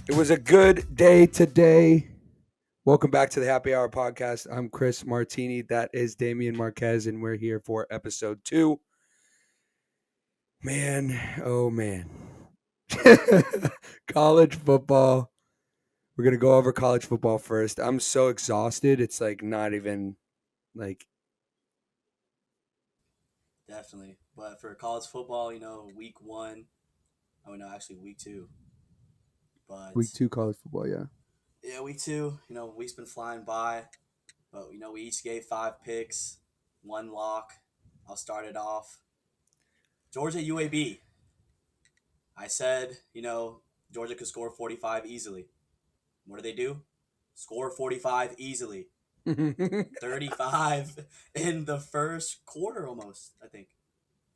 It was a good day today. Welcome back to the Happy Hour podcast. I'm Chris Martini. That is Damian Marquez, and we're here for episode 2. Man, oh man. College football. We're going to go over college football first. I'm so exhausted. It's like not even like Definitely. But for college football, week one, actually week two. week But 2 college football, yeah. yeah, week two, week's been flying by. But, we each gave 5 picks, one lock. I'll start it off. Georgia UAB. I said, Georgia could score 45 easily. What do they do? Score 45 easily. 35 in the first quarter almost, I think.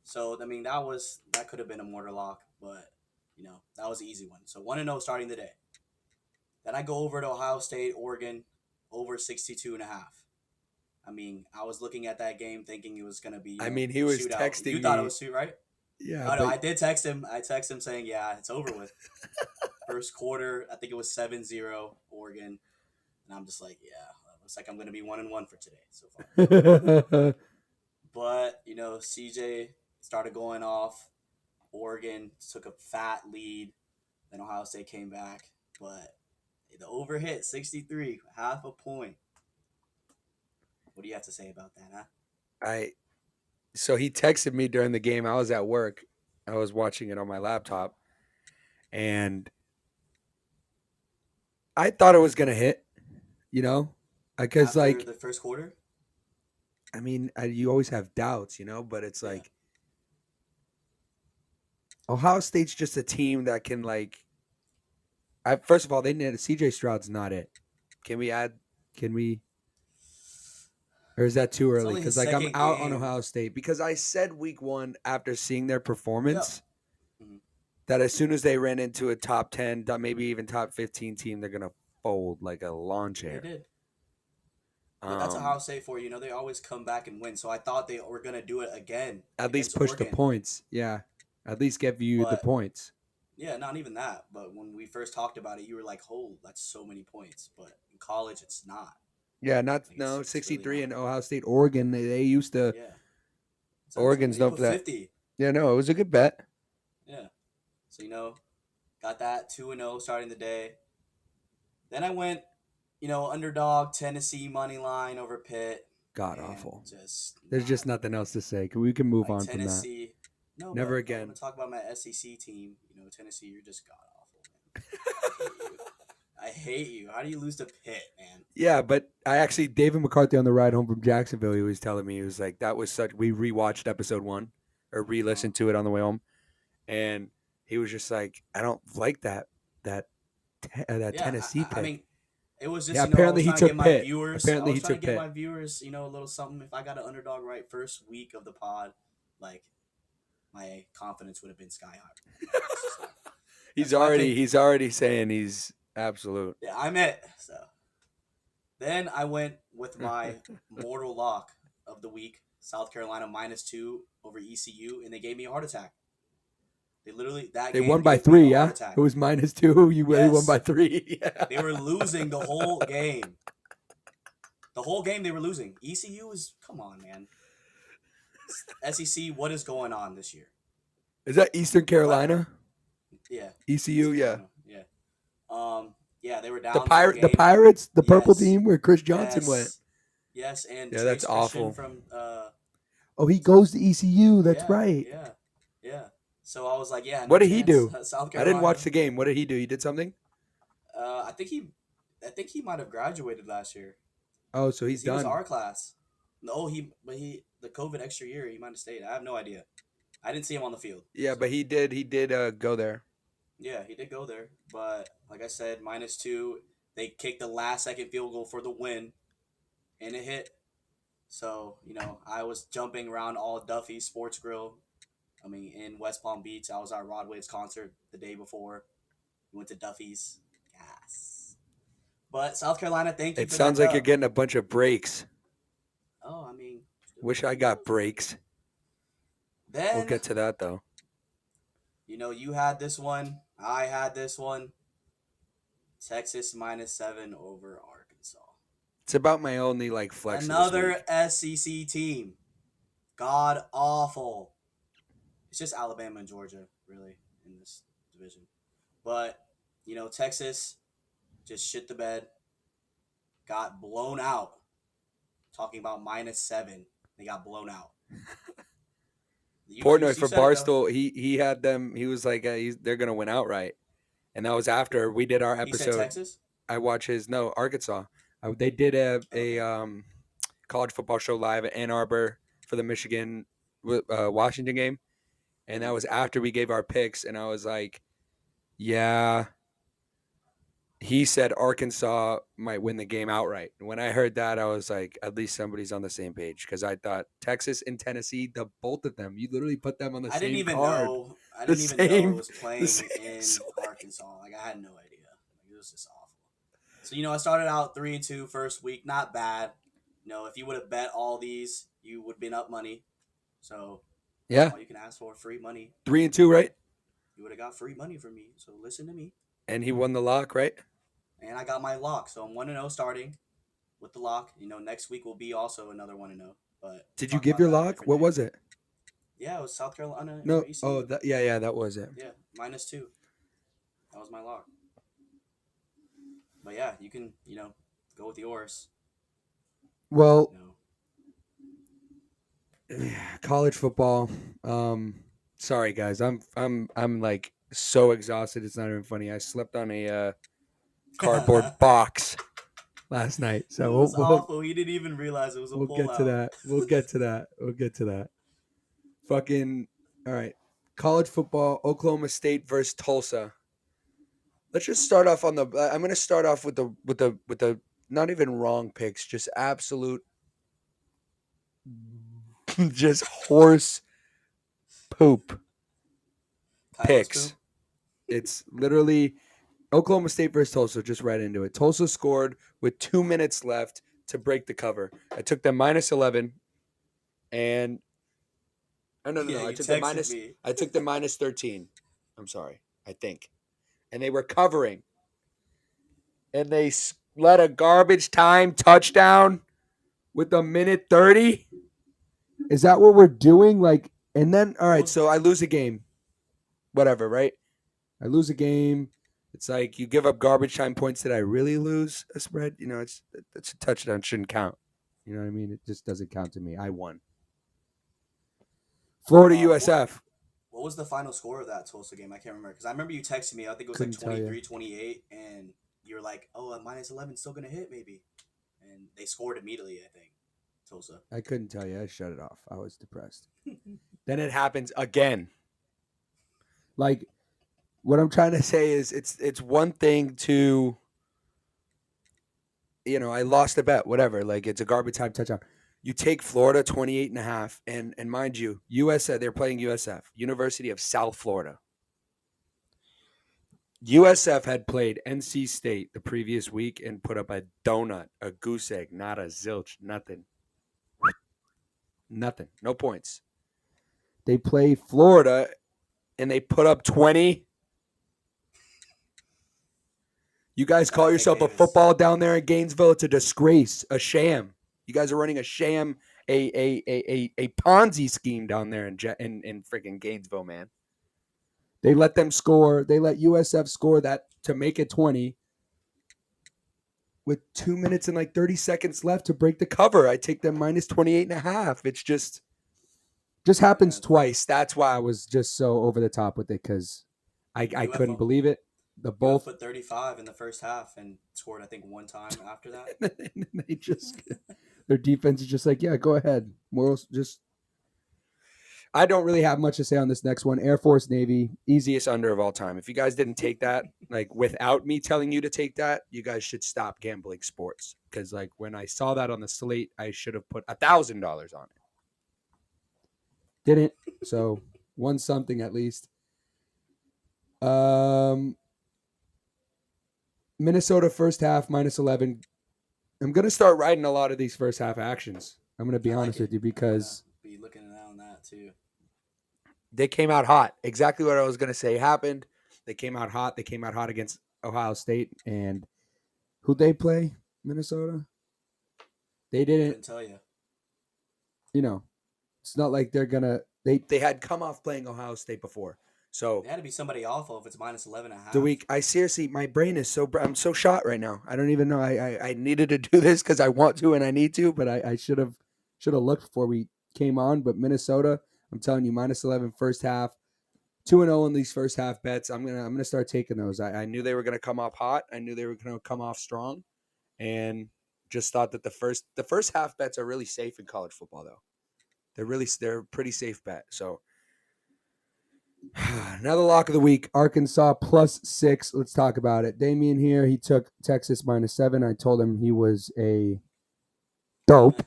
So I mean that could have been a mortar lock, but that was an easy one. So 1-0 starting the day. Then I go over to Ohio State, Oregon, over 62 and a half. I mean, I was looking at that game thinking it was gonna be, I mean, he was shootout. texting You thought it me. was shoot, right? Yeah, Oh no, but I did text him. I texted him saying, yeah, it's over with. First quarter, I think it was 7-0 Oregon. And I'm just like, yeah, looks like I'm gonna be 1-1 for today so far. But, CJ started going off. Oregon took a fat lead. Then Ohio State came back. But the over hit 63, half a point. What do you have to say about that, huh? I so he texted me during the game. I was at work. I was watching it on my laptop, and I thought it was gonna hit. You know, because After like the first quarter? I mean, you always have doubts, but it's Yeah. like Ohio State's just a team that can like. First of all, they need CJ Stroud's not it. Can we add? Can we? Or is that too It's early? only Because his like I'm second out on game. Ohio State because I said week 1 after seeing their Yep. performance Mhm. that as soon as they ran into a top 10, maybe even top 15 team, they're gonna fold like a lawn They chair. did. But that's Um, Ohio State for you. They always come back and win. So I thought they were going to do it again at least against push the Oregon. points. Yeah, at least give you the But points. yeah, not even that. But when we first talked about it, you were like, "Oh, that's so many points." But in college, it's not. Yeah, not Like no it's really 63 not. in Ohio State, Oregon. They used to. Yeah, that's what I'm saying. Oregon's You known for put that. 50. Yeah, no, it was a good bet. Yeah. So got that 2-0 starting the day. Then I went, underdog Tennessee money line over Pitt, God and awful. just There's not just nothing else to say. We can move like on from that. Tennessee. No, Never but I want again. to talk about my SEC team. Tennessee, you're just god awful, man. I hate you. I hate you. How do you lose to Pitt, man? Yeah, but I actually David McCarthy on the ride home from Jacksonville, he was telling me he was like that was such. We rewatched episode 1 or Uh, re-listened to it on the way home, and he was just like, I don't like that that yeah, Tennessee I pick. mean, it was Yeah, just I apparently was he trying to get took my Pitt. viewers. I Apparently was he trying to took get Pitt. my viewers, a little something. If I got an underdog right first week of the pod, like my confidence would have been sky high. It's just not. He's That's why I already picked. he's already saying he's absolute. Yeah, I'm it. So then I went with my mortal lock of the week, South Carolina -2 over ECU, and they gave me a heart attack. They literally that They game won by gave me 3, a heart yeah? It attack. was -2. They won by Yes, 3. they were losing the whole game. The whole game they were losing. ECU is come on, man. SEC, what is going on this year? Is that Eastern But Carolina? yeah, ECU, Eastern yeah. Carolina. Yeah. Yeah, they were The down the whole pirate the game. Pirates, the purple Yes, team where Chris Johnson went. yes, yes, and Yeah, that's Trace Christian awful. from Oh, he what's it? goes to ECU. That's Yeah, right. yeah, yeah. So I was like, yeah, What no did he chance. do? South I didn't watch Carolina. the game. What did he do? He did something? I think he might have graduated last year Oh, so he's because he was done. our class. No, but the COVID extra year he might have stayed. I have no idea. I didn't see him on the field. Yeah, but So he did go there. yeah, he did go there. But like I said, -2. They kicked the last second field goal for the win, and it hit. So I was jumping around all Duffy Sports Grill. I mean, in West Palm Beach, I was at Rod Wave's concert the day before. We went to Duffy's. Yes. But South Carolina, thank you It for that sounds like you're dub. getting a bunch of breaks. Oh, I mean, Wish I got breaks. We'll then get to that though. you had this one. I had this one. Texas -7 over Arkansas. It's about my only like flex of this Another week. SEC team. God awful. It's just Alabama and Georgia, really, in this division. But, Texas just shit the bed, got blown out. Talking about -7. They got blown out. Portnoy for said it, though. Barstool, he had them. He was like, they're gonna win outright, and that was after we did our He said episode. Texas? I watched his Arkansas. They did a Okay. college football show live at Ann Arbor for the Michigan Washington game, and that was after we gave our picks, and I was like, yeah. He said Arkansas might win the game outright. And when I heard that, I was like, at least somebody's on the same page, because I thought Texas and Tennessee, the both of them, you literally put them on the I didn't same even card. know. I The didn't even know same, it was the playing same in slate. Arkansas. Like, I had no idea. Like, it was just awful. So, I started out 3-2 first week. Not bad. If you would have bet all these, you would have been up money. So, Yeah, all you can ask for, free money. 3-2, right? You would have got free money from me. So, listen to me. And he won the lock, right? And I got my lock. So, I'm 1-0 starting with the lock. Next week will be also another 1-0. But Did you give your lock? What was it? Yeah, it was South Carolina. No. ECU. Oh, yeah, that was it. Yeah, -2. That was my lock. But yeah, you can, go with yours. Well, college football. Sorry guys, I'm like so exhausted. It's not even funny. I slept on a cardboard box last night, so it was awful. He didn't even realize it was a we'll pullout. get to that. We'll get to that. Fucking all right. College football. Oklahoma State versus Tulsa. Let's just start off on the. I'm gonna start off with the not even wrong picks, just absolute, just horse poop picks. Poop. It's literally Oklahoma State versus Tulsa. Just right into it. Tulsa scored with 2 minutes left to break the cover. I took them -11, and no. I took the minus. Me. I took the -13. I'm sorry. I think, and they were covering, and they let a garbage time touchdown with a minute 30. Is that what we're doing? Like, and then all right. So I lose a game. Whatever, right? I lose a game. It's like you give up garbage time points. Did I really lose a spread? It's a touchdown. Shouldn't count. You know what I mean? It just doesn't count to me. I won. Florida USF. What was the final score of that Tulsa game? I can't remember. Because I remember you texted me. I think it was Couldn't like 23-28. And you're like, oh, a -11 still going to hit maybe. And they scored immediately, I think. Tulsa. I couldn't tell you. I shut it off. I was depressed. Then it happens again. Like, what I'm trying to say is it's one thing to, I lost a bet, whatever. Like, it's a garbage time touchdown. You take Florida 28.5, and mind you, USF, they're playing USF, University of South Florida. USF had played NC State the previous week and put up a donut, a goose egg, not a zilch, nothing. Nothing. No points. They play Florida and they put up 20. You guys call yourself a football down there in Gainesville. It's a disgrace, a sham. You guys are running a sham, a Ponzi scheme down there in freaking Gainesville, man. They let them score. They let USF score that to make it 20 with 2 minutes and like 30 seconds left to break the cover. I take them -28.5. It's just happens twice. That's why I was just so over the top with it, because I couldn't believe it. The both put 35 in the first half and scored, I think, one time after that. And they just their defense is just like, yeah, go ahead. Morals just. I don't really have much to say on this next one. Air Force Navy, easiest under of all time. If you guys didn't take that, like without me telling you to take that, you guys should stop gambling sports. Because like when I saw that on the slate, I should have put $1,000 on it. Didn't. So won something at least. Minnesota first half -11. I'm gonna start riding a lot of these first half actions. I'm gonna be honest with you, because be looking on that too. They came out hot. Exactly what I was gonna say happened. They came out hot. They came out hot against Ohio State, and who they play? Minnesota. They didn't. Couldn't tell you. You know, it's not like they're gonna. They had come off playing Ohio State before, so It had to be somebody awful if it's minus 11 and a half. the week. I seriously, my brain is so. I'm so shot right now. I don't even know. I needed to do this because I want to and I need to, but I should have looked before we came on. But Minnesota, I'm telling you, minus 11 first half, 2-0 in these first half bets. I'm gonna start taking those. I knew they were gonna come off hot. I knew they were gonna come off strong, and just thought that the first half bets are really safe in college football though. They're a pretty safe bet. So another lock of the week, Arkansas +6. Let's talk about it. Damien here, he took Texas -7. I told him he was a dope,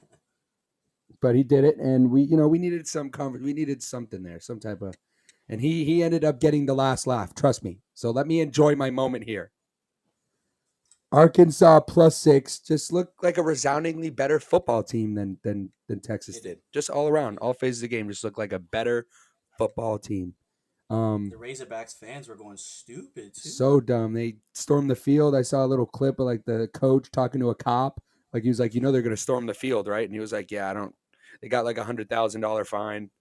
but he did it, and we needed we needed something there, some type of, and he ended up getting the last laugh. Trust me. So let me enjoy my moment here. Arkansas +6 just looked like a resoundingly better football team than Texas did. Just all around, all phases of the game, just looked like a better football team. The Razorbacks fans were going stupid too. So dumb. They stormed the field. I saw a little clip of like the coach talking to a cop. Like he was like, they're going to storm the field, right? And he was like, yeah, I don't. They got like $100,000 fine.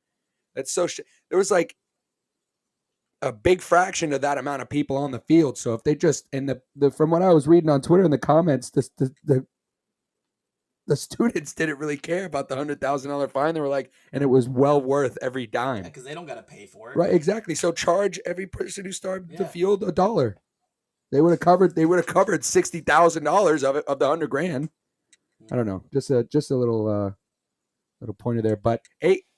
That's so. There was like a big fraction of that amount of people on the field. So if they just and the from what I was reading on Twitter in the comments, the students didn't really care about the $100,000 fine. They were like, and it was well worth every dime. Because they don't got to pay for it. Right, exactly. So charge every person who started the field $1. They would have covered. $60,000 of it, of the $100,000. I don't know. Just a little pointer there. But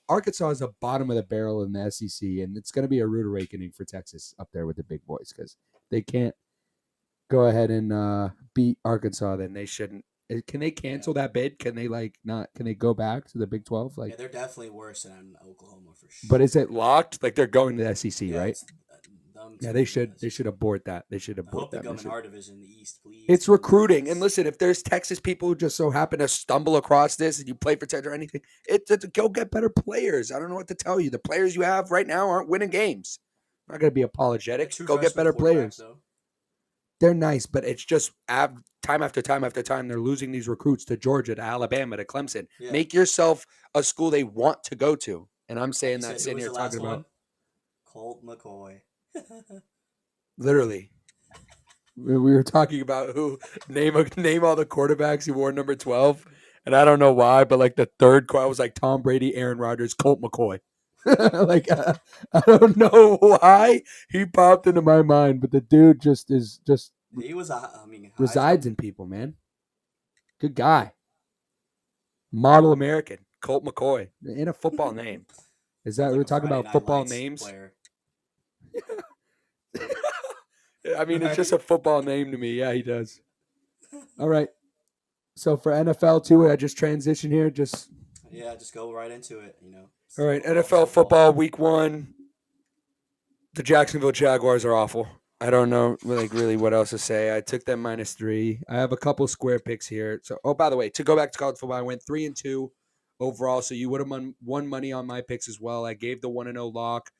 Arkansas is the bottom of the barrel in the SEC, and it's going to be a rude awakening for Texas up there with the big boys because they can't go ahead and beat Arkansas. Then they shouldn't. Can they cancel that bid? Can they not? Can they go back to the Big 12? Yeah, they're definitely worse than Oklahoma for sure. But is it locked? Like they're going to the SEC, right? Yeah, they should abort that. They should abort that. I hope they go in our division, the East, please. It's recruiting, and listen, if there's Texas people who just so happen to stumble across this and you play for Texas or anything, it's go get better players. I don't know what to tell you. The players you have right now aren't winning games. I'm not going to be apologetic. Go get better players. Though. They're nice, but it's just time after time after time they're losing these recruits to Georgia, to Alabama, to Clemson. Yeah. Make yourself a school they want to go to. And I'm saying that sitting here talking about Colt McCoy. Literally. We were talking about who name all the quarterbacks who wore number 12, and I don't know why, but like the third quote was like Tom Brady, Aaron Rodgers, Colt McCoy. I don't know why he popped into my mind, but the dude he was resides in people, man. Good guy. Model American, Colt McCoy, in a football name. Is that we're talking about football names? I mean, it's just a football name to me. Yeah, he does. All right. So for NFL too, I just transition here. Just go right into it. All right, NFL football week 1. The Jacksonville Jaguars are awful. I don't know really what else to say. I took them -3. I have a couple square picks here. So, by the way, to go back to college football, I went 3-2 overall. So you would have won money on my picks as well. I gave the 1-0 lock.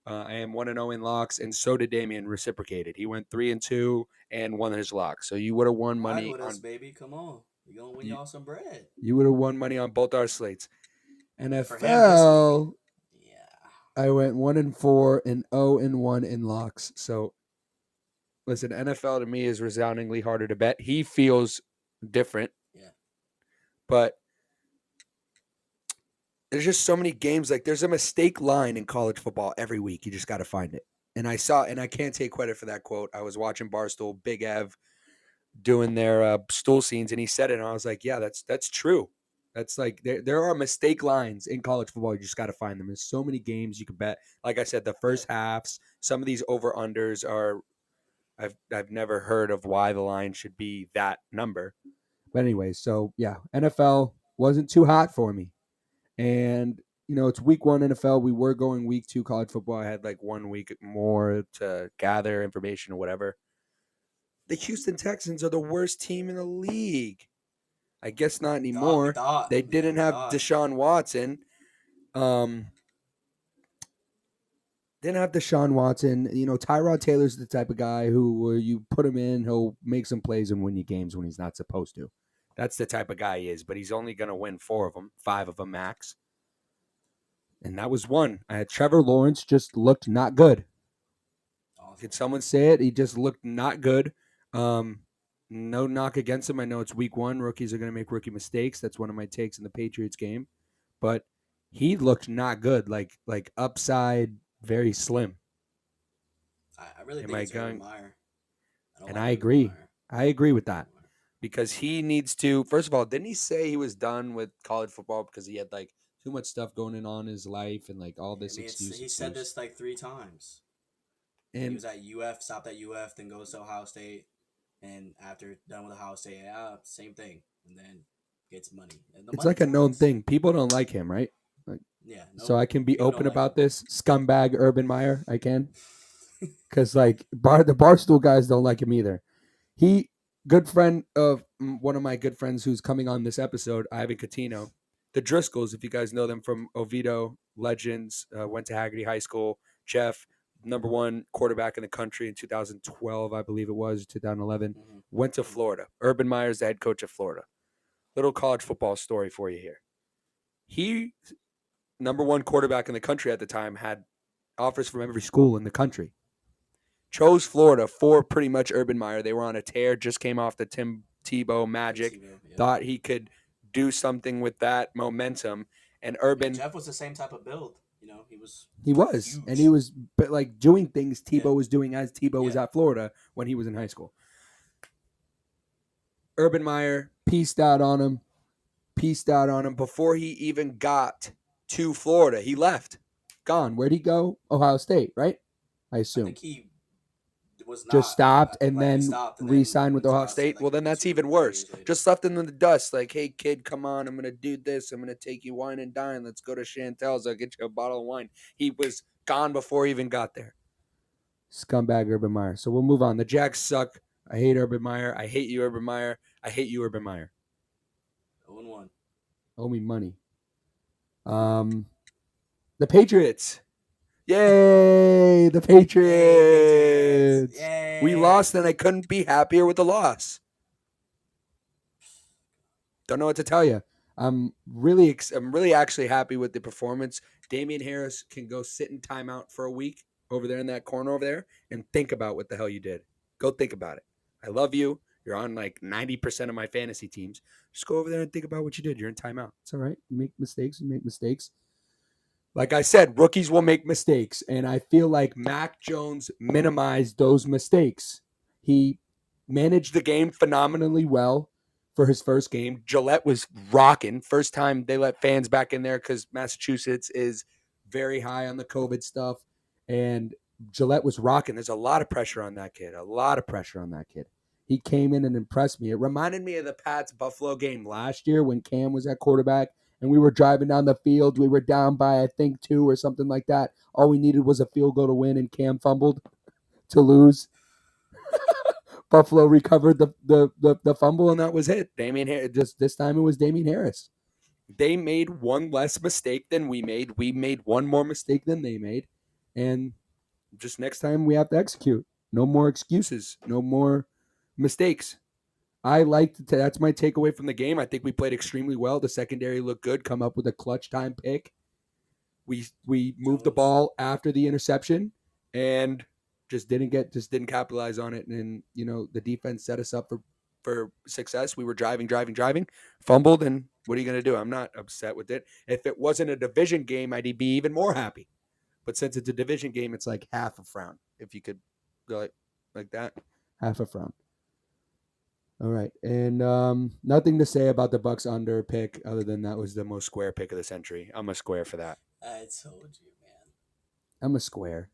I am 1-0 in locks, and so did Damien. Reciprocated. He went 3-2 and won his lock. So you would have won money on us, baby. Come on, we gonna win y'all some bread. You would have won money on both our slates. NFL, I went 1-4 and 0-1 in locks. So listen, NFL to me is resoundingly harder to bet. He feels different, but there's just so many games. Like there's a mistake line in college football every week. You just got to find it. And I can't take credit for that quote. I was watching Barstool, Big Ev doing their stool scenes, and he said it, and I was like, yeah, that's true. That's like there are mistake lines in college football. You just got to find them. There's so many games you can bet. Like I said, the first halves, some of these over unders are. I've never heard of why the line should be that number. But anyway, so yeah, NFL wasn't too hot for me. And, it's week 1 NFL. We were going week 2 college football. I had like 1 week more to gather information or whatever. The Houston Texans are the worst team in the league. I guess not anymore. They didn't have Deshaun Watson. Didn't have Deshaun Watson. Tyrod Taylor's the type of guy who you put him in, he'll make some plays and win you games when he's not supposed to. That's the type of guy he is, but he's only going to win 4 of them, 5 of them max. And that was one. I had Trevor Lawrence just looked not good. Awful. Could someone say it? He just looked not good. No knock against him. I know it's week 1. Rookies are going to make rookie mistakes. That's one of my takes in the Patriots game. But he looked not good. Like upside, very slim. I really Am think I it's Urban going? Meyer. I don't And like I Urban agree. Meyer. I agree with that because he needs to. First of all, didn't he say he was done with college football because he had like too much stuff going on in his life and like all Yeah, I this mean, excuse? he said this like 3 times. He And was at UF, stopped at UF, then goes to Ohio State, and after done with Ohio State, yeah, same thing, and then gets money. And the it's money like a known talks. thing. People don't like him, right? Like, Yeah, so no, I can be people don't open like about him. this scumbag Urban Meyer. I can because like the Barstool guys don't like him either. He good friend of one of my good friends who's coming on this episode, Ivan Catino. The Driscolls, if you guys know them from Oviedo, legends, went to Haggerty High School. Jeff, number 1 quarterback in the country in 2012, I believe it was, 2011, Mm-hmm. went to Florida. Urban Meyer's the head coach of Florida. Little college football story for you here. He, number 1 quarterback in the country at the time, had offers from every school in the country. Chose Florida for pretty much Urban Meyer. They were on a tear, just came off the Tim Tebow magic, Yep. thought he could do something with that momentum. And Yeah, Urban, Jeff was the same type of build. He was he was, and he huge. was, but like doing things Yeah, Tebow was doing as Tebow was yeah. at Florida when he was in high school. Urban Meyer pieced out on him before he even got to Florida. He left, gone. Where'd he go? Ohio State, right? I I assume. think he was Just not stopped and like he then stopped and then re-signed with went to Ohio Ohio State State. like Well, then that's even 2 worse. years later. Just left him in the dust. Like, hey, kid, come on. I'm going to do this. I'm going to take you wine and dine. Let's go to Chantel's. I'll get you a bottle of wine. He was gone before he even got there. Scumbag Urban Meyer. So we'll move on. The Jacks suck. I hate Urban Meyer. I hate you, Urban Meyer. I hate you, Urban Meyer. 0-1. Owe me money. The Patriots. Yay, the Yay, Patriots! Patriots. We Yay! lost, and I couldn't be happier with the loss. Don't know what to tell you. I'm really actually happy with the performance. Damian Harris can go sit in timeout for a week over there in that corner over there and think about what the hell you did. Go think about it. I love you. You're on like 90% of my fantasy teams. Just go over there and think about what you did. You're in timeout. It's all right. You make mistakes. You make mistakes. Like I said, rookies will make mistakes, and I feel like Mac Jones minimized those mistakes. He managed the game phenomenally well for his first game. Gillette was rocking. First time they let fans back in there because Massachusetts is very high on the COVID stuff, and Gillette was rocking. There's a lot of pressure on that kid. A lot of pressure on that kid. He came in and impressed me. It reminded me of the Pats Buffalo game last year when Cam was at quarterback and we were driving down the field. We were down by, I think, 2 or something like that. All we needed was a field goal to win, and Cam fumbled to lose. Buffalo recovered the fumble, and that was it. Damian Harris. Just this time, it was Damian Harris. They made one less mistake than we made. We made one more mistake than they made, and just next time we have to execute. No more excuses. No more mistakes. I liked that's my takeaway from the game. I think we played extremely well. The secondary looked good. Come up with a clutch time pick. We moved the ball after the interception and just didn't capitalize on it. And the defense set us up for success. We were driving, fumbled, and what are you gonna do? I'm not upset with it. If it wasn't a division game, I'd be even more happy. But since it's a division game, it's like half a frown. If you could go like that, half a frown. All right, and nothing to say about the Bucks under pick other than that was the most square pick of the century. I'm a square for that. I told you, man. I'm a square.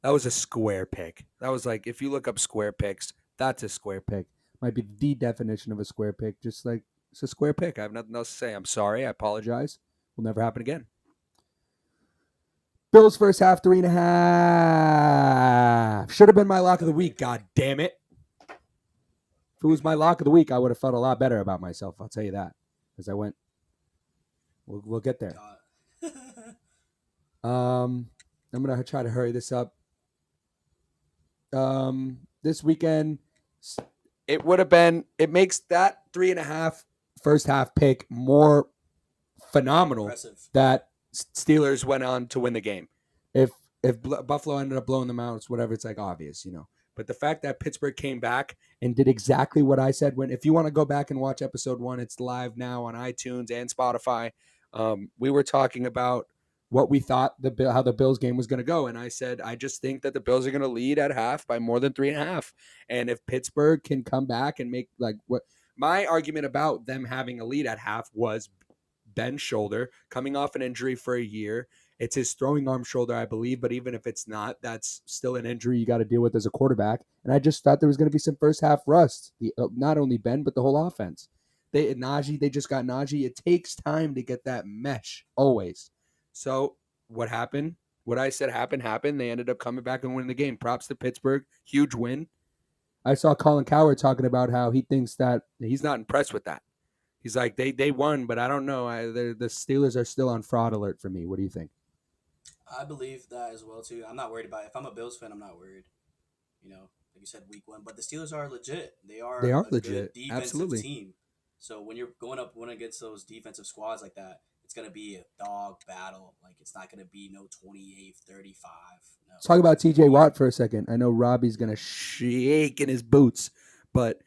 That was a square pick. That was like if you look up square picks, that's a square pick. Might be the definition of a square pick. Just like it's a square pick. I have nothing else to say. I'm sorry. I apologize. Will never happen again. Bills first half 3.5. Should have been my lock of the week. God damn it. If it was my lock of the week, I would have felt a lot better about myself. I'll tell you that. Because I went. We'll get there. All I'm gonna try to hurry this up. This weekend, it would have been. It makes that 3.5 first half pick more phenomenal. Impressive. That Steelers went on to win the game. If Buffalo ended up blowing them out, it's whatever. It's like obvious, But the fact that Pittsburgh came back and did exactly what I said when, if you want to go back and watch episode 1, it's live now on iTunes and Spotify. We were talking about what we thought how the Bills game was going to go, and I said I just think that the Bills are going to lead at half by more than 3.5, and if Pittsburgh can come back and make like what my argument about them having a lead at half was Ben's shoulder coming off an injury for a year. It's his throwing arm shoulder, I believe, but even if it's not, that's still an injury you got to deal with as a quarterback. And I just thought there was going to be some first half rust. Not only Ben, but the whole offense. They just got Najee. It takes time to get that mesh, always. So what happened? What I said happened. They ended up coming back and winning the game. Props to Pittsburgh. Huge win. I saw Colin Cowherd talking about how he thinks that he's not impressed with that. He's like, they won, but I don't know. The Steelers are still on fraud alert for me. What do you think? I believe that as well too. I'm not worried about it. If I'm a Bills fan, I'm not worried. Like you said, week 1, but the Steelers are legit. They are a legit. good defensive Absolutely. team. So when you're going up one against those defensive squads like that, it's gonna be a dog battle. Like it's not gonna be no 28-35. No. Let's talk about TJ Watt for a second. I know Robbie's gonna shake in his boots, but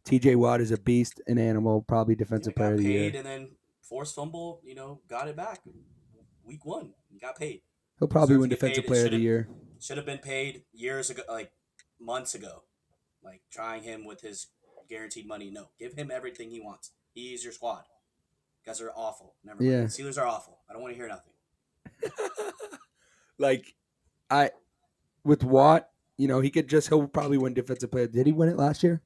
TJ Watt is a beast, an animal, probably defensive player of the year. And then forced fumble, got it back. Week 1, he got paid. He'll probably win defensive player of the year. Should have been paid years ago, like months ago. Like trying him with his guaranteed money. No, give him everything he wants. He's your squad. You guys are awful. Never mind. Steelers are awful. I don't want to hear nothing. With Watt, he'll probably win defensive player. Did he win it last year?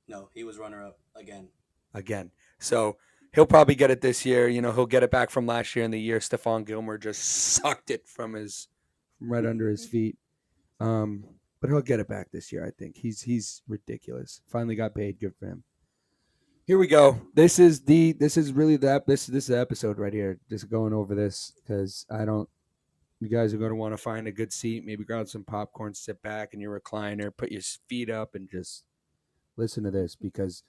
No, he was runner up again. So he'll probably get it this year. He'll get it back from last year in the year Stephon Gilmore just sucked it from right under his feet. But he'll get it back this year, I think. He's ridiculous. Finally got paid. Good for him. Here we go. This is really this is the episode right here. Just going over this because you guys are going to want to find a good seat, maybe grab some popcorn, sit back in your recliner, put your feet up, and just listen to this. Because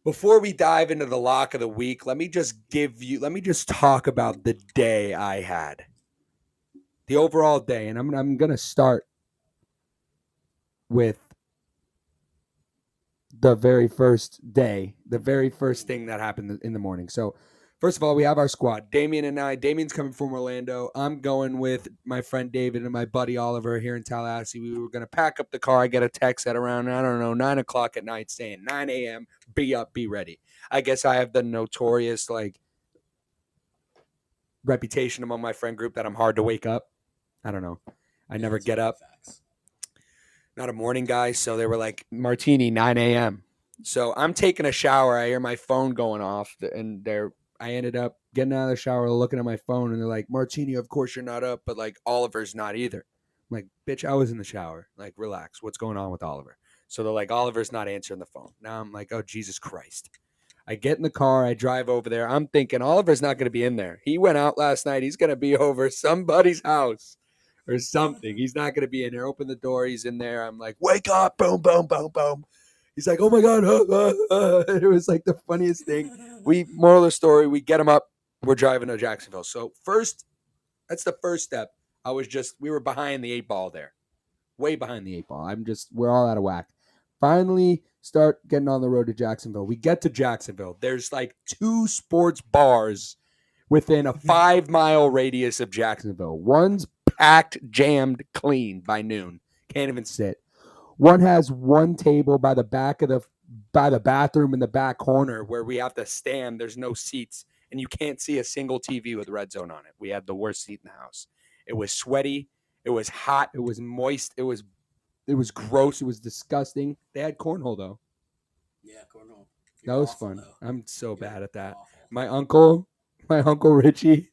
before we dive into the lock of the week, let me just talk about the day I had, the overall day, and I'm going to start with the very first day, the very first thing that happened in the morning. So first of all, we have our squad. Damien and I. Damien's coming from Orlando. I'm going with my friend David and my buddy Oliver here in Tallahassee. We were going to pack up the car. I get a text at around, 9 o'clock at night saying 9 a.m., be up, be ready. I guess I have the notorious, reputation among my friend group that I'm hard to wake up. I don't know. I never get up. Facts. Not a morning guy. So they were like, Martini, 9 a.m. So I'm taking a shower. I hear my phone going off, and I ended up getting out of the shower, looking at my phone, and they're like, Martini, of course you're not up, but Oliver's not either. I'm like, bitch, I was in the shower. Relax. What's going on with Oliver? So they're like, Oliver's not answering the phone. Now I'm like, oh, Jesus Christ. I get in the car. I drive over there. I'm thinking Oliver's not going to be in there. He went out last night. He's going to be over somebody's house or something. He's not going to be in there. Open the door. He's in there. I'm like, wake up. Boom, boom, boom, boom. He's like, oh my God. It was the funniest thing. Moral of the story, we get him up. We're driving to Jacksonville. So that's the first step. We were behind the 8 ball there. Way behind the 8 ball. We're all out of whack. Finally start getting on the road to Jacksonville. We get to Jacksonville. There's 2 sports bars within a 5-mile radius of Jacksonville. One's packed, jammed, clean by noon. Can't even sit. One has one table by the bathroom in the back corner where we have to stand. There's no seats, and you can't see a single TV with Red Zone on it. We had the worst seat in the house. It was sweaty. It was hot. It was moist. It was gross. It was disgusting. They had cornhole though. Yeah, cornhole. That was fun. Though. I'm so bad at that. Awful. My uncle Richie,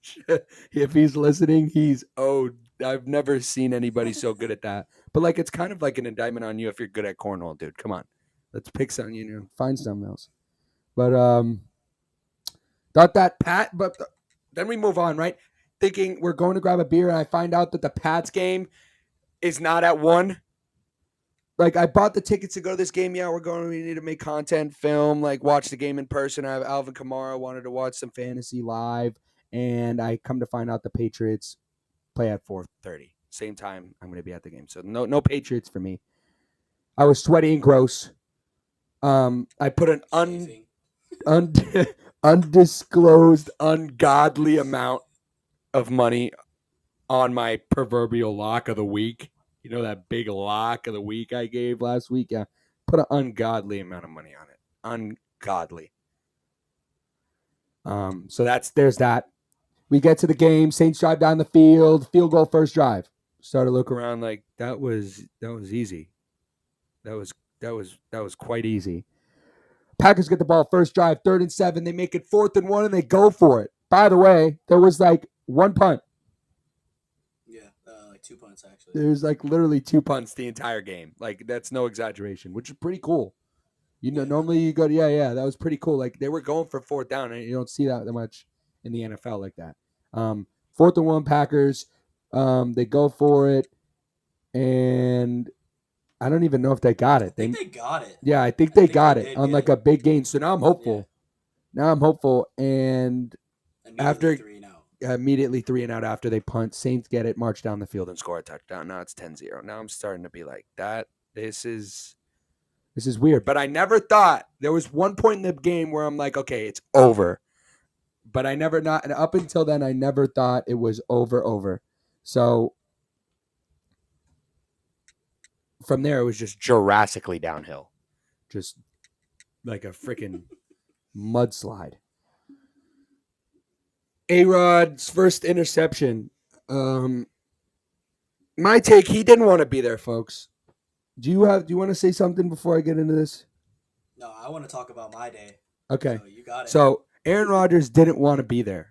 if he's listening, I've never seen anybody so good at that. But it's kind of like an indictment on you if you're good at cornhole, dude. Come on. Let's pick something, find something else. But thought that Pat, but then we move on, right? thinking we're going to grab a beer, and I find out that the Pats game is not at 1. Like, I bought the tickets to go to this game. Yeah, we need to make content, film, like watch the game in person. I have Alvin Kamara, wanted to watch some fantasy live, and I come to find out the Patriots play at 4:30. Same time I'm going to be at the game. So no Patriots for me. I was sweaty and gross. I put an undisclosed, ungodly amount of money on my proverbial lock of the week. You know, that big lock of the week I gave last week? Yeah. Put an ungodly amount of money on it. Ungodly. So there's that. We get to the game. Saints drive down the field. Field goal, first drive. Started to look around like that was easy. That was quite easy. Packers get the ball, first drive, 3rd and 7. They make it 4th and 1, and they go for it. By the way, there was like one punt. Yeah, like 2 punts actually. There's like literally 2 punts the entire game. Like, that's no exaggeration, which is pretty cool. You know, normally you go, that was pretty cool. Like, they were going for 4th down, and you don't see that much in the NFL like that. 4th and 1 Packers. They go for it, and I don't even know if they got it. I think they got it. Yeah, I think they got it on like a big gain. So now I'm hopeful. And immediately 3 and out. Immediately 3 and out after they punt. Saints get it, march down the field, and score a touchdown. Now it's 10-0. Now I'm starting to be like, this is weird. But I never thought, there was one point in the game where I'm like, okay, it's over. But and up until then, I never thought it was over. So from there, it was just Jurassically downhill. Just like a freaking mudslide. A-Rod's first interception. My take, he didn't want to be there, folks. Do you want to say something before I get into this? No, I want to talk about my day. Okay. So you got it. So Aaron Rodgers didn't want to be there.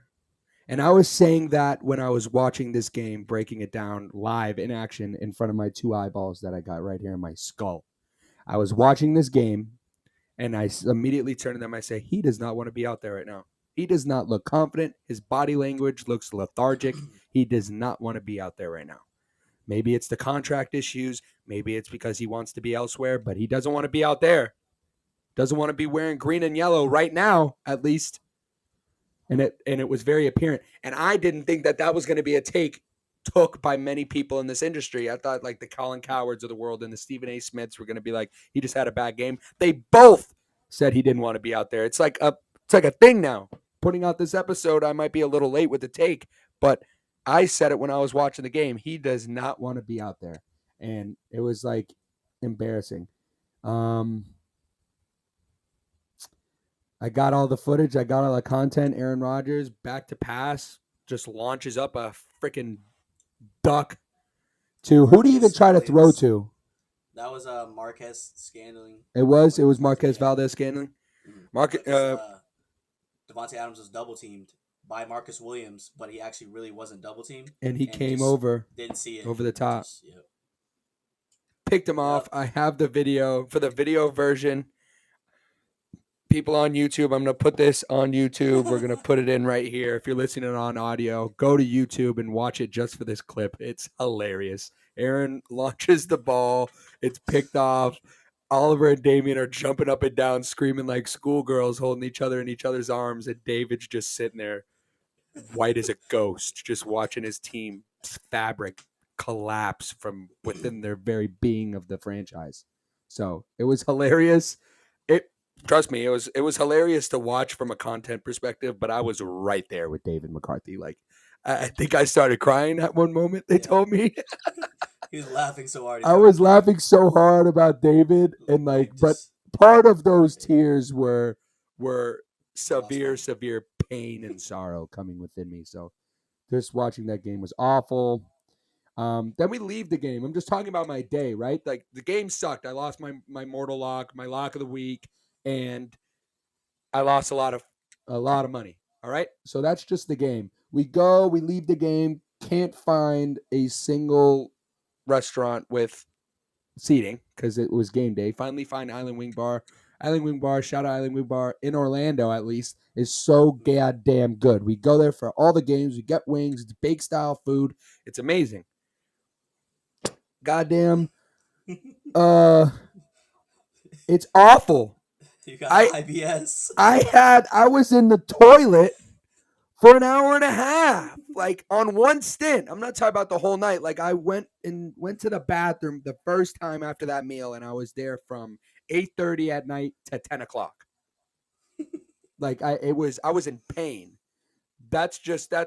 And I was saying that when I was watching this game, breaking it down live in action in front of my 2 eyeballs that I got right here in my skull. I was watching this game, and I immediately turned to them. I say, he does not want to be out there right now. He does not look confident. His body language looks lethargic. He does not want to be out there right now. Maybe it's the contract issues. Maybe it's because he wants to be elsewhere, but he doesn't want to be out there. Doesn't want to be wearing green and yellow right now, at least. And it was very apparent. And I didn't think that was going to be a take took by many people in this industry. I thought like the Colin Cowards of the world and the Stephen A. Smiths were going to be like, he just had a bad game. They both said he didn't want to be out there. It's like a thing now. Putting out this episode, I might be a little late with the take, but I said it when I was watching the game. He does not want to be out there. And it was like embarrassing. I got all the footage. I got all the content. Aaron Rodgers, back to pass, just launches up a freaking duck to who do you even try to throw to? That was Marquez Scantling. It was Marquez Valdez Scantling. Devontae Adams was double teamed by Marcus Williams, but he actually really wasn't double teamed. And he came over. Didn't see it. Over the top. Picked him off. I have the video. For the video version, people on YouTube, I'm going to put this on YouTube. We're going to put it in right here. If you're listening on audio, go to YouTube and watch it just for this clip. It's hilarious. Aaron launches the ball. It's picked off. Oliver and Damien are jumping up and down, screaming like schoolgirls, holding each other in each other's arms. And David's just sitting there, white as a ghost, just watching his team's fabric collapse from within their very being of the franchise. So it was hilarious. Trust me, it was hilarious to watch from a content perspective, but I was right there with David McCarthy. Like, I think I started crying at one moment, they told me. He was laughing so hard. I was laughing so hard about David, and but part of those tears were severe pain and sorrow coming within me. So just watching that game was awful. Then we leave the game. I'm just talking about my day, right? Like, the game sucked. I lost my mortal lock, my lock of the week, and I lost a lot of money. All right. So that's just the game. We leave the game, can't find a single restaurant with seating because it was game day. Finally find Island Wing Bar. Island Wing Bar, shout out Island Wing Bar in Orlando at least, is so goddamn good. We go there for all the games. We get wings. It's bake style food. It's amazing. Goddamn, uh, it's awful. You got I IBS. I was in the toilet for an hour and a half, like on one stint. I'm not talking about the whole night. Like I went to the bathroom the first time after that meal, and I was there from 8:30 at night to 10 o'clock. Like I was in pain. That's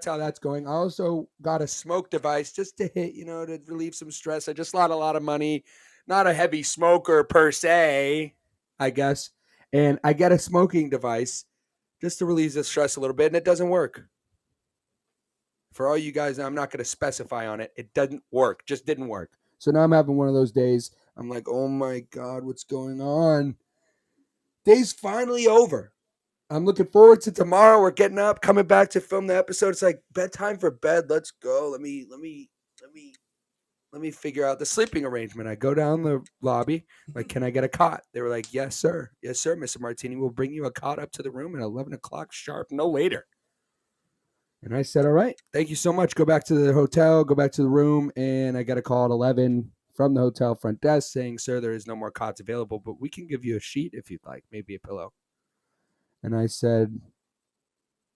how that's going. I also got a smoke device just to hit, to relieve some stress. I just lost a lot of money. Not a heavy smoker per se, I guess. And I get a smoking device just to relieve the stress a little bit, and it doesn't work. For all you guys, I'm not going to specify on it. It doesn't work. Just didn't work. So now I'm having one of those days. I'm like, oh my God, what's going on? Day's finally over. I'm looking forward to tomorrow. We're getting up, coming back to film the episode. It's like bedtime for bed. Let's go. Let me figure out the sleeping arrangement. I go down the lobby, like, can I get a cot? They were like, yes, sir. Yes, sir, Mr. Martini. We'll bring you a cot up to the room at 11 o'clock sharp, no later. And I said, all right, thank you so much. Go back to the hotel, go back to the room. And I got a call at 11 from the hotel front desk saying, sir, there is no more cots available, but we can give you a sheet if you'd like, maybe a pillow. And I said,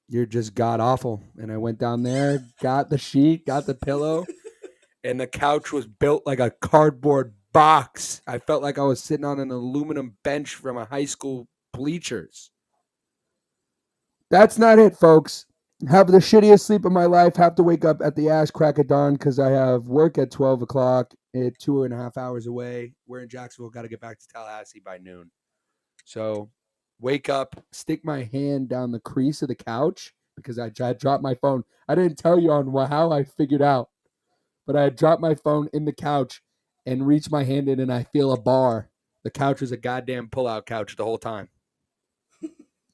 you're just god awful. And I went down there, got the sheet, got the pillow, and the couch was built like a cardboard box. I felt like I was sitting on an aluminum bench from a high school bleachers. That's not it, folks. Have the shittiest sleep of my life. Have to wake up at the ass crack of dawn because I have work at 12 o'clock. 2.5 hours away. We're in Jacksonville. Got to get back to Tallahassee by noon. So wake up, stick my hand down the crease of the couch because I dropped my phone. I didn't tell you on how I figured out, but I had dropped my phone in the couch and reached my hand in and I feel a bar. The couch was a goddamn pull-out couch the whole time.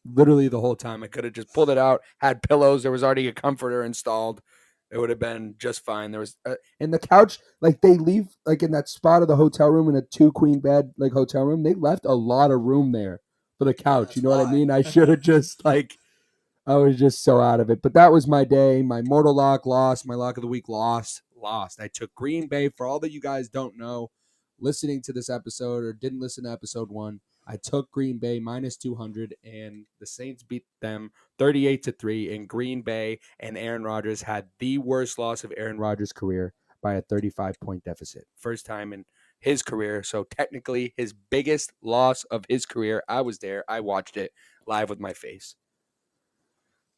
Literally the whole time. I could have just pulled it out, had pillows. There was already a comforter installed. It would have been just fine. There was and the couch, like they leave, like in that spot of the hotel room in a 2 queen bed, like hotel room. They left a lot of room there for the Yeah, couch. You that's know what I why. mean? I should have just I was just so out of it. But that was my day. My mortal lock lost. My lock of the week lost. I took Green Bay. For all that you guys don't know, listening to this episode or didn't listen to episode 1, I took Green Bay minus 200, and the Saints beat them 38-3 in Green Bay, and Aaron Rodgers had the worst loss of Aaron Rodgers' career by a 35-point deficit. First time in his career, so technically his biggest loss of his career. I was there. I watched it live with my face.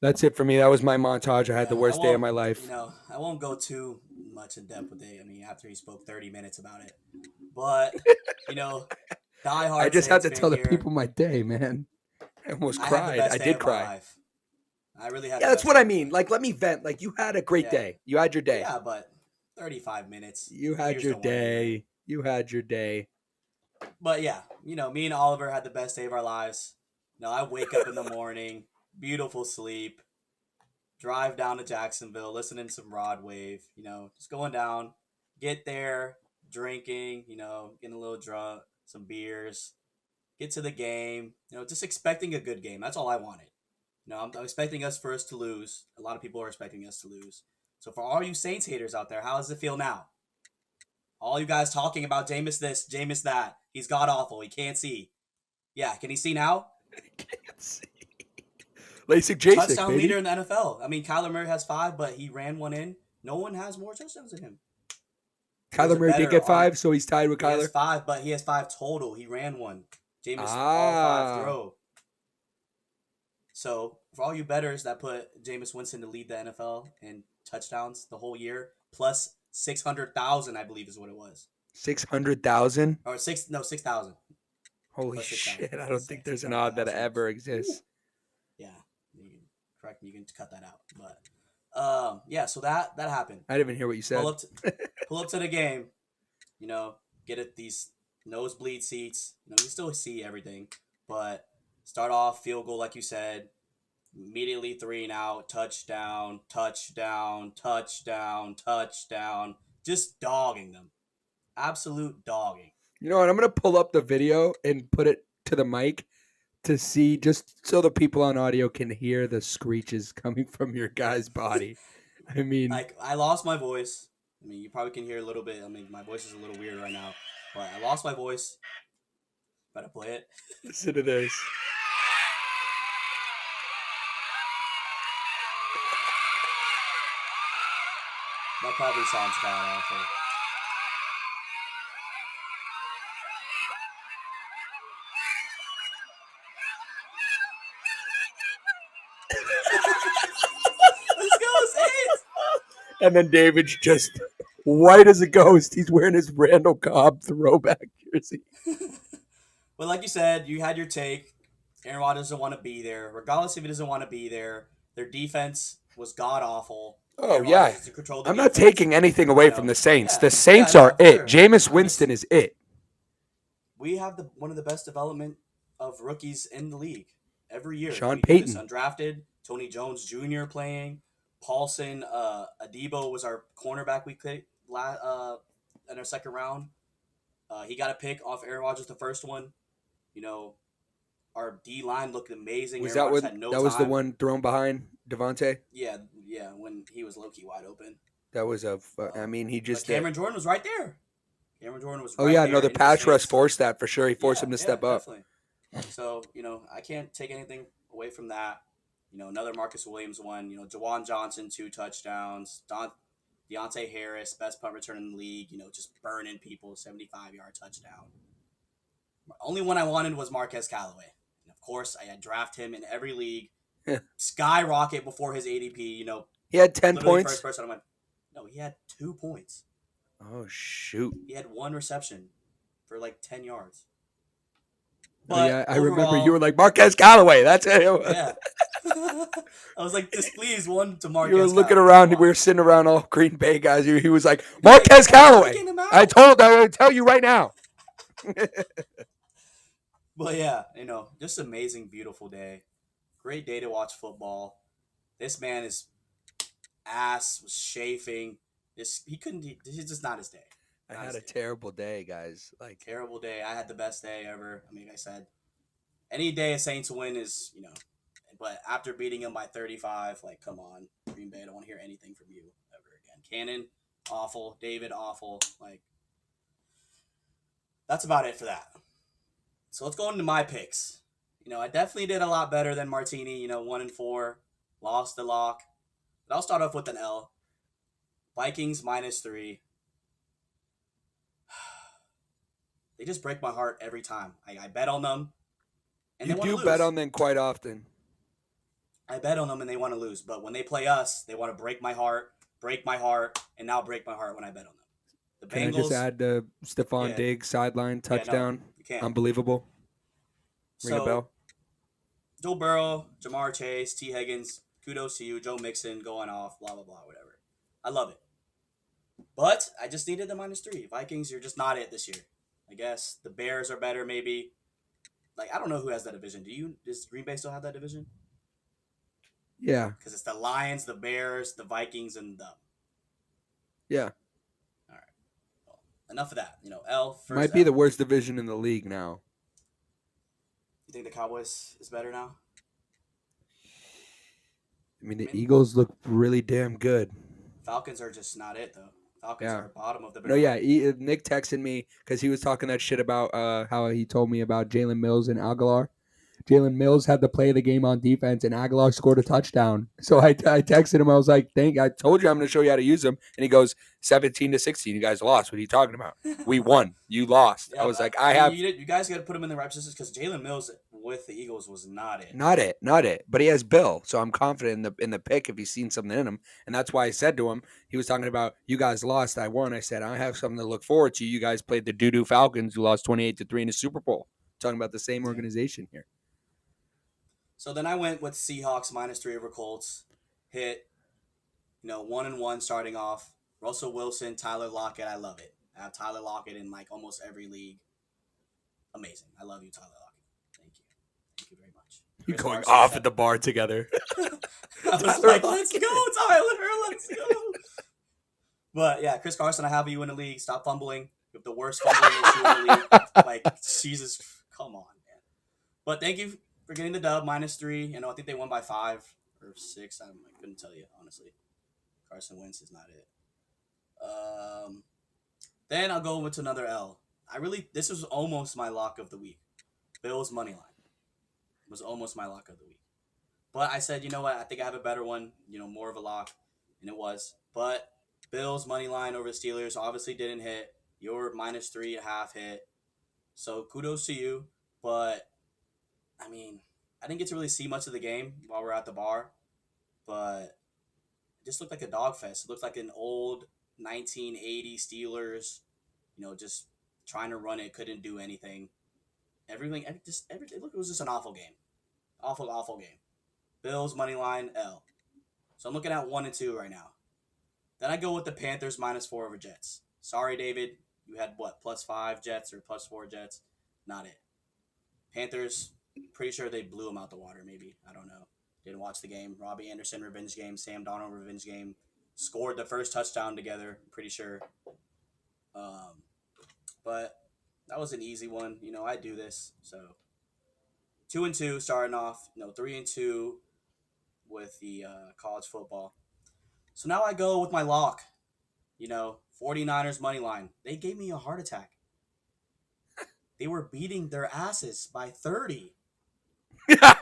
That's it for me. That was my montage. I had the Yeah, I worst day of won't. my life. I won't go too much in depth with it. I mean, after he spoke 30 minutes about it, but I diehard just had Saints to fan tell the here. people my day, man. I almost I had the cried. I best day did of my cry. life. I really had Yeah, the that's best what day I of my mean. life. Like, let me vent. Like, you had a great Yeah, day. You had your day. yeah, but 35 minutes. You had Haters your don't want to hear it. day. You had your day. But yeah, me and Oliver had the best day of our lives. I wake up in the morning, beautiful sleep, drive down to Jacksonville, listening to some Rod Wave, just going down, get there, drinking, getting a little drunk, some beers, get to the game, just expecting a good game. That's all I wanted. I'm expecting us to lose. A lot of people are expecting us to lose. So for all you Saints haters out there, how does it feel now? All you guys talking about Jameis this, Jameis that. He's god awful. He can't see. Yeah, can he see now? Can't see. LASIK JASIK, Touchdown baby. leader in the NFL. I mean, Kyler Murray has 5, but he ran one in. No one has more touchdowns than him. There's Kyler a Murray did better get on. 5, so he's tied with He has Kyler. 5, but he has 5 total. He ran one. Jameis all 5 Ah. throw. So for all you bettors that put Jameis Winston to lead the NFL in touchdowns the whole year, plus 600,000, I believe is what it was. 600,000? Or 6,000. Holy Plus 6,000. shit. I don't think there's an odd that 600,000. ever exists. Yeah, you can correct me. You can cut that out. But yeah. So that happened. I didn't even hear what you said. Pull up to the game. Get at these nosebleed seats. You still see everything, but start off field goal like you said. Immediately 3 and out. Touchdown. Touchdown. Touchdown. Touchdown. Just dogging them. Absolute dogging. You know what? I'm going to pull up the video and put it to the mic to see, just so the people on audio can hear the screeches coming from your guy's body. I mean, Like, I lost my voice. I mean, you probably can hear a little bit. I mean, my voice is a little weird right now, but I lost my voice. Better play it. listen to this. That probably sounds god awful. Let's go, Saints! And then David's just white as a ghost. He's wearing his Randall Cobb throwback jersey. But like you said, you had your take. Aaron Rodgers doesn't want to be there. Regardless if he doesn't want to be there, their defense was god awful. Oh, Aaron yeah. Rodgers has to control the I'm not defense. taking anything away from the Saints. Yeah. The Saints Yeah, no, are for it. sure. Jameis I'm Winston is it. We have one of the best development of rookies in the league every year. Sean We do this. Payton. Undrafted, Tony Jones Jr. playing. Paulson, Adebo was our cornerback we picked in our second round. He got a pick off Aaron Rodgers, the first one. You know, our D line looked amazing. Was Aaron that Rodgers when had no that was the time. one thrown behind Devontae? Yeah, when he was low key wide open. That was I mean, he just But Cameron Jordan was right there. Cameron Jordan was. Oh right yeah, there no, the in his pass rush face. forced that for sure. He forced him to step up. Definitely. So, I can't take anything away from that. Another Marcus Williams one. Jawan Johnson, 2 touchdowns. Deontay Harris, best punt return in the league. Just burning people, 75-yard touchdown. The only one I wanted was Marquez Callaway. And of course, I had draft him in every league. Skyrocket before his ADP. He had 10 literally points. First person I went. No, he had 2 points. Oh shoot! He had 1 reception for like 10 yards. But yeah, I remember you were like Marquez Callaway. That's it. Yeah. I was like, just please one to Marquez. You were looking Callaway. around. We were sitting around all Green Bay guys. He was like Marquez Callaway. I would tell you right now. But yeah, just amazing, beautiful day. Great day to watch football. This man is ass was chafing. This is just not his day. I had a terrible day, guys. Like terrible day. I had the best day ever. I mean, like I said, any day a Saints win is, but after beating him by 35, like, come on, Green Bay, I don't want to hear anything from you ever again. Cannon, awful. David, awful. Like, that's about it for that. So let's go into my picks. I definitely did a lot better than Martini. 1-4, lost the lock. But I'll start off with an L. Vikings -3. They just break my heart every time. I bet on them, and you they want to lose. do bet on them quite often. I bet on them, and they want to lose. But when they play us, they want to break my heart, and now break my heart when I bet on them. The Bengals. Can I just add the Stephon Diggs sideline touchdown? Yeah, Unbelievable. Ring a bell. Joe Burrow, Jamar Chase, T. Higgins, kudos to you. Joe Mixon going off, blah, blah, blah, whatever. I love it. But I just needed the -3. Vikings, you're just not it this year. I guess the Bears are better, maybe. Like, I don't know who has that division. Does Green Bay still have that division? Yeah. Because it's the Lions, the Bears, the Vikings, and them. Yeah. All right. Well, enough of that. L. First Might be the worst division in the league now. You think the Cowboys is better now? I mean, the Eagles look really damn good. Falcons are just not it, though. Falcons are bottom of the barrel. No, yeah. Nick texted me because he was talking that shit about how he told me about Jalen Mills and Aguilar. Jalen Mills had the play of the game on defense, and Aguilar scored a touchdown. So I texted him. I was like, I told you I'm going to show you how to use them. And he goes, 17-16. You guys lost. What are you talking about? We won. You lost. Yeah, I was like, You guys got to put him in the right positions because Jalen Mills with the Eagles was not it. Not it. But he has Bill, so I'm confident in the pick if he's seen something in him. And that's why I said to him, he was talking about, you guys lost, I won. I said, I have something to look forward to. You guys played the doo-doo Falcons who lost 28-3 in the Super Bowl. Talking about the same organization here. So then I went with Seahawks -3 over Colts. Hit, 1-1 starting off. Russell Wilson, Tyler Lockett, I love it. I have Tyler Lockett in like almost every league. Amazing. I love you, Tyler Lockett. Thank you. Thank you very much. You're going off at the bar together. I was like, let's go, Tyler. Let's go. But yeah, Chris Carson, I have you in the league. Stop fumbling. You have the worst fumbling issue in the league. Like, Jesus, come on, man. But thank you for getting the dub, -3. I think they won by 5 or 6. I couldn't tell you, honestly. Carson Wentz is not it. Then I'll go into another L. This was almost my lock of the week. Bills money line was almost my lock of the week. But I said, you know what? I think I have a better one, more of a lock, and it was. But Bills money line over the Steelers obviously didn't hit. Your -3.5 hit. So kudos to you. But, I mean, I didn't get to really see much of the game while we're at the bar. But it just looked like a dog fest. It looked like an old 1980 Steelers, just trying to run it, couldn't do anything. Everything, it was just an awful game. Awful game. Bills money line L. So I'm looking at 1 and 2 right now. Then I go with the Panthers -4 over Jets. Sorry, David. You had what, +5 Jets or +4 Jets? Not it. Panthers, pretty sure they blew them out the water, maybe. I don't know. Didn't watch the game. Robbie Anderson revenge game. Sam Darnold revenge game. Scored the first touchdown together, pretty sure. But that was an easy one. I do this. So 2 and 2 starting off. 3 and 2 with the college football. So now I go with my lock. 49ers money line. They gave me a heart attack. They were beating their asses by 30.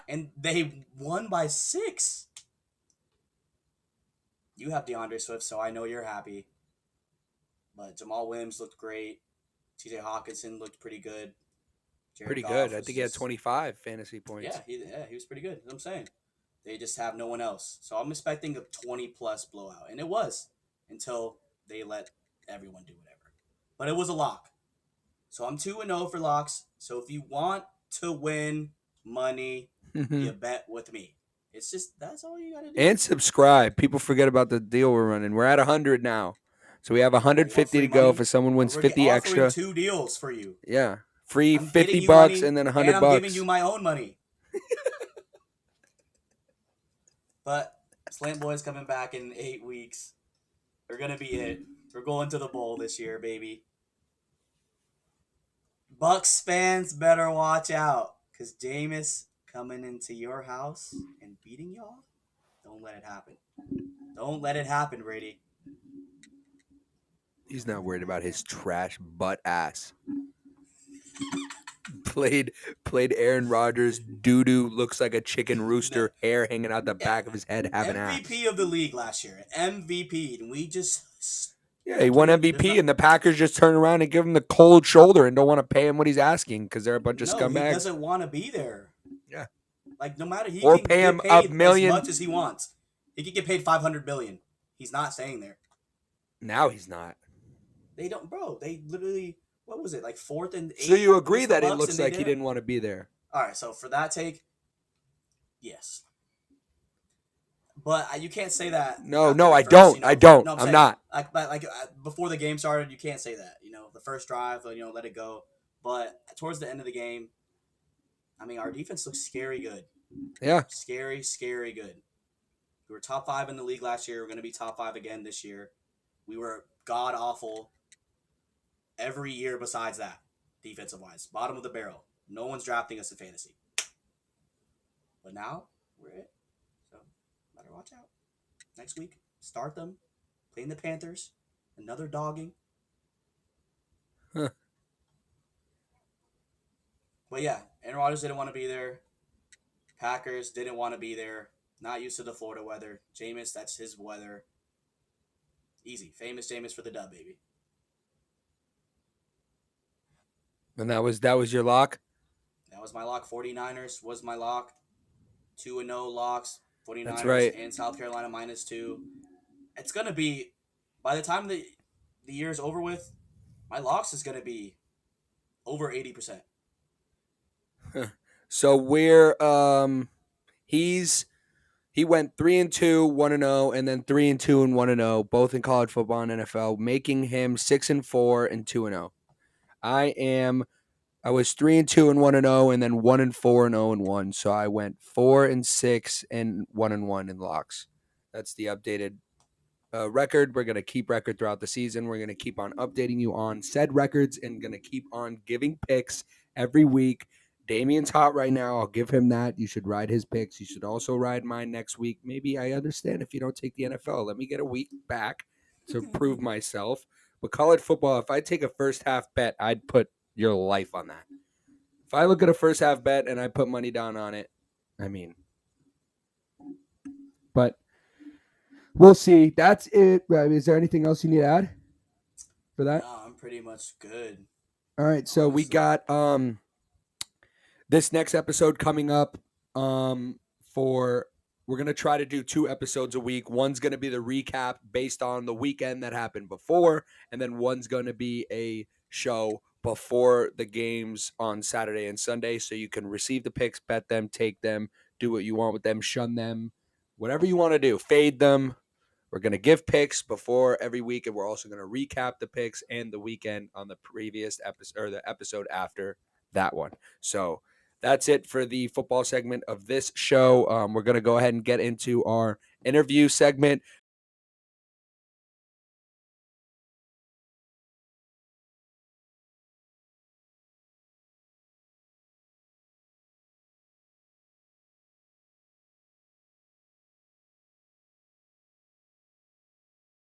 And they won by 6. You have DeAndre Swift, so I know you're happy. But Jamal Williams looked great. TJ Hawkinson looked pretty good. Jared pretty good. I think he had 25 fantasy points. Yeah, he was pretty good. That's what I'm saying. They just have no one else. So I'm expecting a 20-plus blowout. And it was until they let everyone do whatever. But it was a lock. So I'm 2-0 for locks. So if you want to win money, you bet with me. It's just, that's all you got to do. And subscribe. People forget about the deal we're running. We're at 100 now. So we have 150 to go. If someone wins 50 extra. We're 2 deals for you. Yeah. Free $50 and then $100. And I'm giving you my own money. But Slant Boys coming back in 8 weeks. They're going to be it. We're going to the bowl this year, baby. Bucks fans better watch out. Because Jameis coming into your house and beating y'all? Don't let it happen. Don't let it happen, Brady. He's not worried about his trash butt ass. Played Aaron Rodgers. Doo-doo looks like a chicken rooster. Hair hanging out the back of his head. Having MVP of the league last year. MVP. And we just... Yeah, he won MVP, and the Packers just turn around and give him the cold shoulder and don't want to pay him what he's asking because they're a bunch of scumbags. He doesn't want to be there. Yeah. Like, no matter, he or can pay him get paid $1 million as much as he wants. He could get paid $500 million. He's not staying there. Now he's not. They don't, bro. They literally, what was it, like 4th and 8th? So you agree that it looks like he didn't want to be there? All right, so for that take, yes. But you can't say that. No, I don't. I don't. No, I'm not. Like before the game started, you can't say that. The first drive, let it go. But towards the end of the game, I mean, our defense looks scary good. Yeah. Scary good. We were top 5 in the league last year. We're going to be top 5 again this year. We were god awful every year besides that, defensive wise. Bottom of the barrel. No one's drafting us in fantasy. But now we're it. So better watch out. Next week, start them. Playing the Panthers. Another dogging. Huh. But yeah, Aaron Rodgers didn't want to be there. Packers didn't want to be there. Not used to the Florida weather. Jameis, that's his weather. Easy. Famous Jameis for the dub, baby. And that was your lock? That was my lock. 49ers was my lock. 2-0 locks. 49ers That's right. And South Carolina -2. It's going to be, by the time the year is over with, my locks is going to be over 80%. So we're he went 3-2, 1-0, and then 3-2 and 1-0, both in college football and NFL, making him 6-4 and 2-0. I was 3-2 and 1-0, and then 1-4 and 0-1. So I went 4-6 and 1-1 in locks. That's the updated record. We're gonna keep record throughout the season. We're gonna keep on updating you on said records and gonna keep on giving picks every week. Damien's hot right now. I'll give him that. You should ride his picks. You should also ride mine next week. Maybe I understand if you don't take the NFL. Let me get a week back to prove myself. But college football, if I take a first half bet, I'd put your life on that. If I look at a first half bet and I put money down on it, I mean, but we'll see. That's it. Is there anything else you need to add for that? No, I'm pretty much good. All right. So we Honestly. got this next episode coming up for we're going to try to do 2 episodes a week. One's going to be the recap based on the weekend that happened before, and then one's going to be a show before the games on Saturday and Sunday, so you can receive the picks, bet them, take them, do what you want with them, shun them, whatever you want to do, fade them. We're going to give picks before every week, and we're also going to recap the picks and the weekend on the previous episode or the episode after that one. So that's it for the football segment of this show. We're going to go ahead and get into our interview segment.